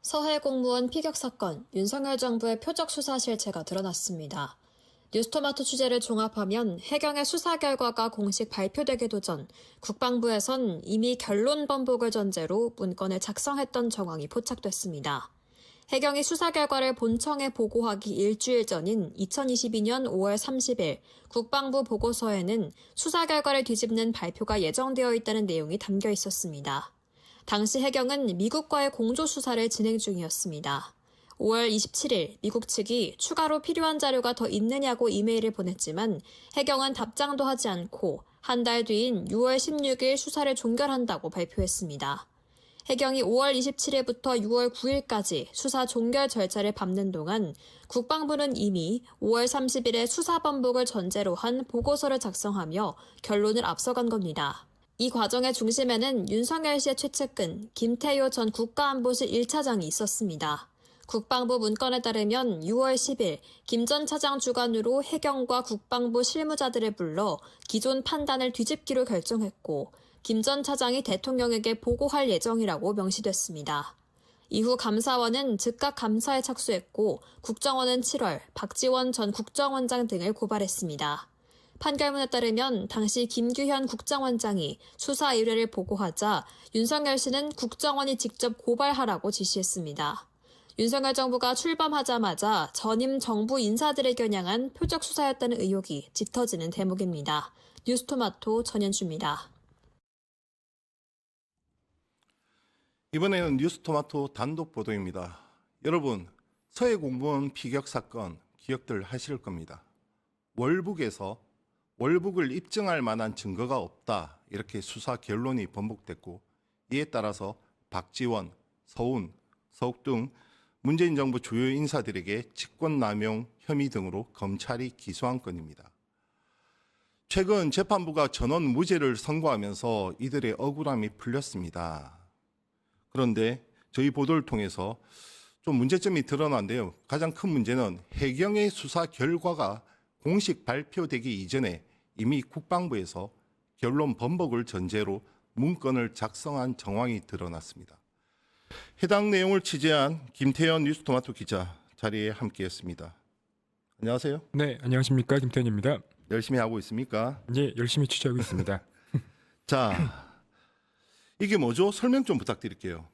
서해 공무원 피격 사건, 윤석열 정부의 표적 수사 실체가 드러났습니다. 뉴스토마토 취재를 종합하면 해경의 수사 결과가 공식 발표되기도 전 국방부에선 이미 결론 번복을 전제로 문건을 작성했던 정황이 포착됐습니다. 해경이 수사 결과를 본청에 보고하기 일주일 전인 2022년 5월 30일 국방부 보고서에는 수사 결과를 뒤집는 발표가 예정되어 있다는 내용이 담겨 있었습니다. 당시 해경은 미국과의 공조 수사를 진행 중이었습니다. 5월 27일 미국 측이 추가로 필요한 자료가 더 있느냐고 이메일을 보냈지만 해경은 답장도 하지 않고 한 달 뒤인 6월 16일 수사를 종결한다고 발표했습니다. 해경이 5월 27일부터 6월 9일까지 수사 종결 절차를 밟는 동안 국방부는 이미 5월 30일에 수사 번복을 전제로 한 보고서를 작성하며 결론을 앞서간 겁니다. 이 과정의 중심에는 윤석열 씨의 최측근 김태효 전 국가안보실 1차장이 있었습니다. 국방부 문건에 따르면 6월 10일 김 전 차장 주관으로 해경과 국방부 실무자들을 불러 기존 판단을 뒤집기로 결정했고 김 전 차장이 대통령에게 보고할 예정이라고 명시됐습니다. 이후 감사원은 즉각 감사에 착수했고 국정원은 7월 박지원 전 국정원장 등을 고발했습니다. 판결문에 따르면 당시 김규현 국정원장이 수사 의뢰를 보고하자 윤석열 씨는 국정원이 직접 고발하라고 지시했습니다. 윤석열 정부가 출범하자마자 전임 정부 인사들을 겨냥한 표적 수사였다는 의혹이 짙어지는 대목입니다. 뉴스토마토 전현주입니다. 이번에는 뉴스토마토 단독 보도입니다. 여러분, 서해 공무원 피격 사건 기억들 하실 겁니다. 월북을 입증할 만한 증거가 없다, 이렇게 수사 결론이 번복됐고, 이에 따라서 박지원, 서훈, 서욱 등 문재인 정부 주요 인사들에게 직권남용 혐의 등으로 검찰이 기소한 건입니다. 최근 재판부가 전원 무죄를 선고하면서 이들의 억울함이 풀렸습니다. 그런데 저희 보도를 통해서 좀 문제점이 드러난데요. 가장 큰 문제는 해경의 수사 결과가 공식 발표되기 이전에 이미 국방부에서 결론 번복을 전제로 문건을 작성한 정황이 드러났습니다. 해당 내용을 취재한 김태현 뉴스토마토 기자 자리에 함께했습니다. 안녕하세요. 네, 안녕하십니까, 김태현입니다. 열심히 하고 있습니까? 네, 열심히 취재하고 있습니다. 자, 이게 뭐죠? 설명 좀 부탁드릴게요.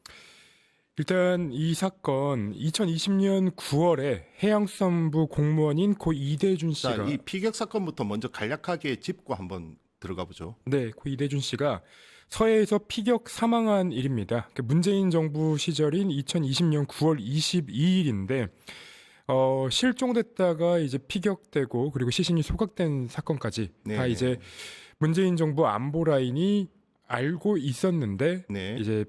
일단 이 사건 2020년 9월에 해양수산부 공무원인 고 이대준 씨가 자, 이 피격 사건부터 먼저 간략하게 짚고 한번 들어가 보죠. 네, 고 이대준 씨가 서해에서 피격 사망한 일입니다. 문재인 정부 시절인 2020년 9월 22일인데 실종됐다가 이제 피격되고 그리고 시신이 소각된 사건까지 네. 다 이제 문재인 정부 안보 라인이 알고 있었는데 네. 이제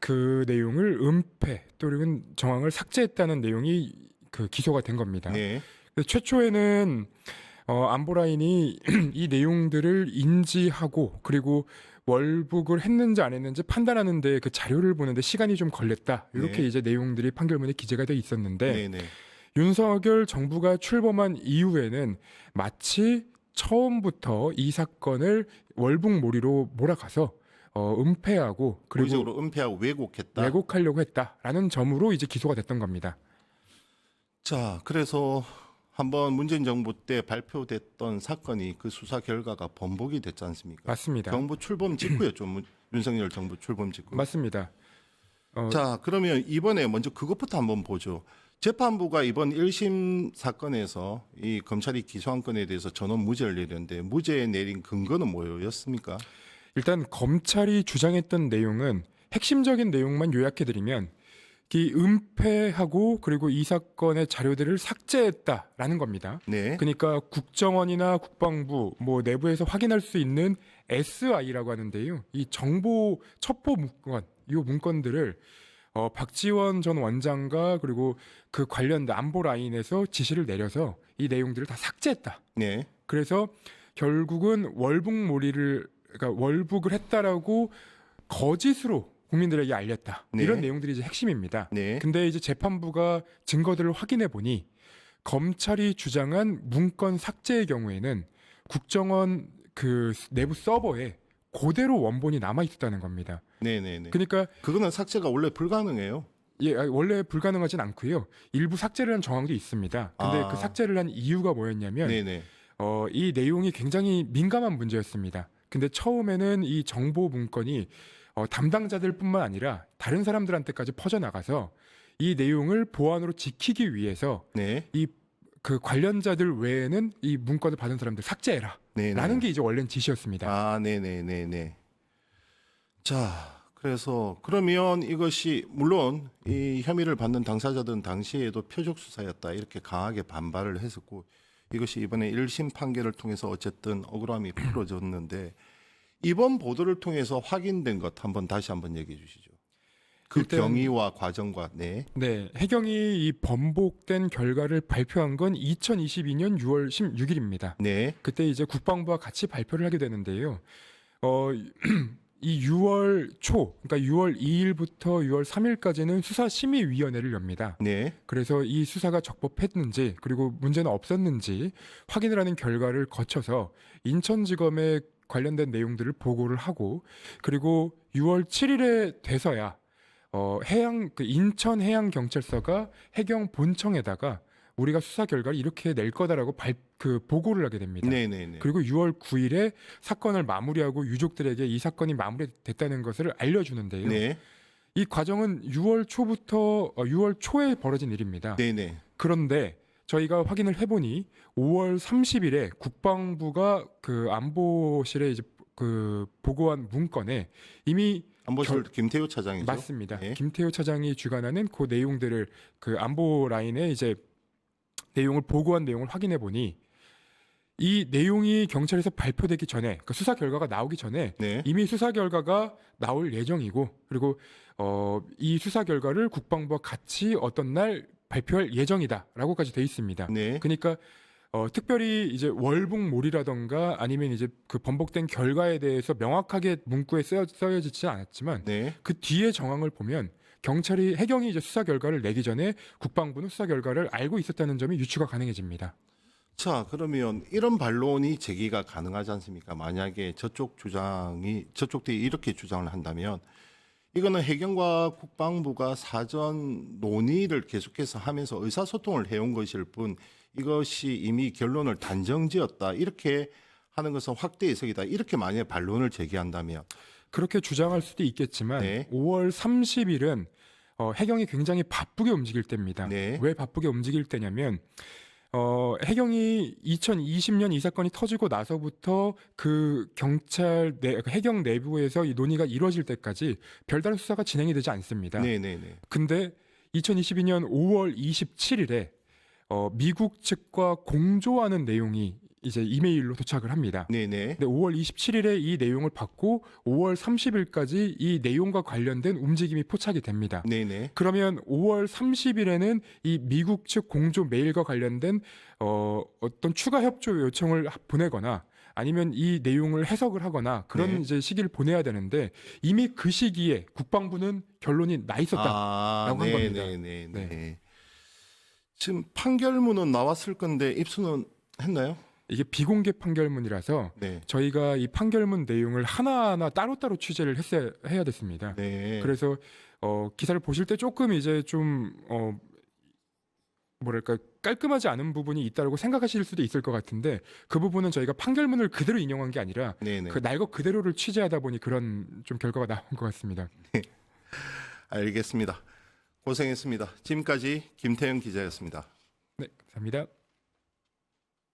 그 내용을 은폐 또는 정황을 삭제했다는 내용이 그 기소가 된 겁니다. 네. 최초에는 안보 라인이 이 내용들을 인지하고 그리고 월북을 했는지 안 했는지 판단하는데 그 자료를 보는데 시간이 좀 걸렸다. 이렇게 네. 이제 내용들이 판결문에 기재가 돼 있었는데 네, 네. 윤석열 정부가 출범한 이후에는 마치 처음부터 이 사건을 월북몰이로 몰아가서 은폐하고 그리고 고의적으로 은폐하고 왜곡했다. 왜곡하려고 했다라는 점으로 이제 기소가 됐던 겁니다. 자, 그래서 한번 문재인 정부 때 발표됐던 사건이 그 수사 결과가 번복이 됐지 않습니까? 맞습니다. 정부 출범 직후였죠. 윤석열 정부 출범 직후. 맞습니다. 자, 그러면 이번에 먼저 그것부터 한번 보죠. 재판부가 이번 1심 사건에서 이 검찰이 기소한 건에 대해서 전원 무죄를 내렸는데 무죄에 내린 근거는 뭐였습니까? 일단 검찰이 주장했던 내용은 핵심적인 내용만 요약해드리면 이 은폐하고 그리고 이 사건의 자료들을 삭제했다라는 겁니다. 네. 그러니까 국정원이나 국방부 뭐 내부에서 확인할 수 있는 SI라고 하는데요. 이 정보 첩보 문건, 이 문건들을 박지원 전 원장과 그리고 그 관련된 안보 라인에서 지시를 내려서 이 내용들을 다 삭제했다. 네. 그래서 결국은 그러니까 월북을 했다라고 거짓으로 국민들에게 알렸다. 네. 이런 내용들이 이제 핵심입니다. 네. 근데 이제 재판부가 증거들을 확인해 보니 검찰이 주장한 문건 삭제의 경우에는 국정원 그 내부 서버에 그대로 원본이 남아 있었다는 겁니다. 네네네. 그러니까 그거는 삭제가 원래 불가능해요. 원래 불가능하진 않고요. 일부 삭제를 한 정황도 있습니다. 근데 아. 그 삭제를 한 이유가 뭐였냐면 네네. 이 내용이 굉장히 민감한 문제였습니다. 근데 처음에는 이 정보 문건이 담당자들뿐만 아니라 다른 사람들한테까지 퍼져나가서 이 내용을 보안으로 지키기 위해서 네. 그 관련자들 외에는 이 문건을 받은 사람들 삭제해라. 네네. 라는 게 이제 원래는 지시였습니다. 아, 네네네네. 자, 그래서 그러면 이것이 물론 이 혐의를 받는 당사자들은 당시에도 표적 수사였다 이렇게 강하게 반발을 했었고 이것이 이번에 1심 판결을 통해서 어쨌든 억울함이 풀어졌는데 이번 보도를 통해서 확인된 것 다시 한번 얘기해 주시죠. 그 일단- 경위와 과정과 네. 네, 해경이 이 번복된 결과를 발표한 건 2022년 6월 16일입니다. 네. 그때 이제 국방부와 같이 발표를 하게 되는데요. 이 6월 초, 그러니까 6월 2일부터 6월 3일까지는 수사심의위원회를 엽니다. 네. 그래서 이 수사가 적법했는지 그리고 문제는 없었는지 확인을 하는 결과를 거쳐서 인천지검에 관련된 내용들을 보고를 하고 그리고 6월 7일에 돼서야 인천해양경찰서가 해경 본청에다가 우리가 수사 결과를 이렇게 낼 거다라고 보고를 하게 됩니다. 네네네. 그리고 6월 9일에 사건을 마무리하고 유족들에게 이 사건이 마무리됐다는 것을 알려주는데요. 네. 이 과정은 6월 초에 벌어진 일입니다. 네네. 그런데 저희가 확인을 해보니 5월 30일에 국방부가 그 안보실에 이제 그 보고한 문건에 이미 안보실 김태효 차장이죠. 맞습니다. 네. 김태효 차장이 주관하는 그 내용들을 그 안보 라인에 이제 내용을 보고한 내용을 확인해 보니 이 내용이 경찰에서 발표되기 전에 그 수사 결과가 나오기 전에 네. 이미 수사 결과가 나올 예정이고 그리고 이 수사 결과를 국방부와 같이 어떤 날 발표할 예정이다라고까지 돼 있습니다. 네. 그러니까 특별히 이제 월북몰이라던가 아니면 이제 그 번복된 결과에 대해서 명확하게 문구에 써여지지 않았지만 네. 그 뒤에 정황을 보면 해경이 이제 수사 결과를 내기 전에 국방부는 수사 결과를 알고 있었다는 점이 유추가 가능해집니다. 자, 그러면 이런 반론이 제기가 가능하지 않습니까? 만약에 저쪽들이 이렇게 주장을 한다면 이거는 해경과 국방부가 사전 논의를 계속해서 하면서 의사소통을 해온 것일 뿐 이것이 이미 결론을 단정지었다. 이렇게 하는 것은 확대 해석이다. 이렇게 만약에 반론을 제기한다면 그렇게 주장할 수도 있겠지만 네. 5월 30일은 해경이 굉장히 바쁘게 움직일 때입니다. 네. 왜 바쁘게 움직일 때냐면 해경이 2020년 이 사건이 터지고 나서부터 그 해경 내부에서 이 논의가 이루어질 때까지 별다른 수사가 진행이 되지 않습니다. 네네네. 근데 2022년 5월 27일에 미국 측과 공조하는 내용이 이제 이메일로 도착을 합니다. 네네. 근데 5월 27일에 이 내용을 받고 5월 30일까지 이 내용과 관련된 움직임이 포착이 됩니다. 네네. 그러면 5월 30일에는 이 미국 측 공조 메일과 관련된 어떤 추가 협조 요청을 보내거나 아니면 이 내용을 해석을 하거나 그런 네. 이제 시기를 보내야 되는데 이미 그 시기에 국방부는 결론이 나 있었다라고 한 겁니다. 네네네. 네. 지금 판결문은 나왔을 건데 입수는 했나요? 이게 비공개 판결문이라서 네. 저희가 이 판결문 내용을 하나하나 따로따로 취재를 해야 됐습니다. 네. 그래서 기사를 보실 때 조금 이제 좀 뭐랄까 깔끔하지 않은 부분이 있다고 생각하실 수도 있을 것 같은데 그 부분은 저희가 판결문을 그대로 인용한 게 아니라 네네. 그 날 것 그대로를 취재하다 보니 그런 좀 결과가 나온 것 같습니다. 알겠습니다. 고생했습니다. 지금까지 김태형 기자였습니다. 네, 감사합니다.